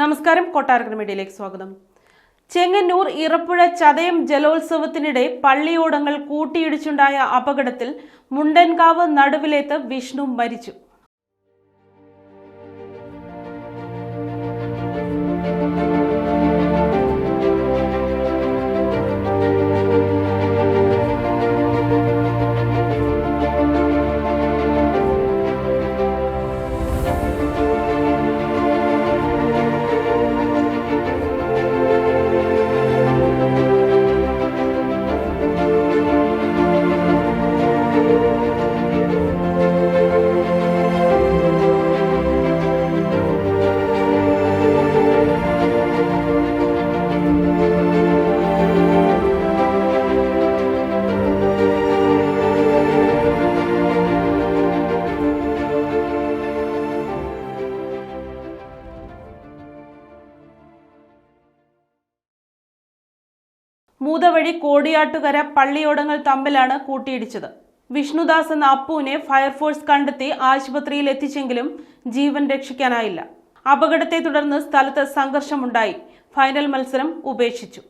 നമസ്കാരം, കൊട്ടാരക്കര മീഡിയയിലേക്ക് സ്വാഗതം. ചെങ്ങന്നൂർ ഇറപ്പുഴ ചതയം ജലോത്സവത്തിനിടെ പള്ളിയോടങ്ങൾ കൂട്ടിയിടിച്ചുണ്ടായ അപകടത്തിൽ മുണ്ടൻകാവ് നടുവിലേത്ത് വിഷ്ണു മരിച്ചു. മൂതവഴി കോടിയാട്ടുകര പള്ളിയോടങ്ങൾ തമ്മിലാണ് കൂട്ടിയിടിച്ചത്. വിഷ്ണുദാസ് എന്ന അപ്പുവിനെ ഫയർഫോഴ്സ് കണ്ടെത്തി ആശുപത്രിയിൽ എത്തിച്ചെങ്കിലും ജീവൻ രക്ഷിക്കാനായില്ല. അപകടത്തെ തുടർന്ന് സ്ഥലത്ത് സംഘർഷമുണ്ടായി. ഫൈനൽ മത്സരം ഉപേക്ഷിച്ചു.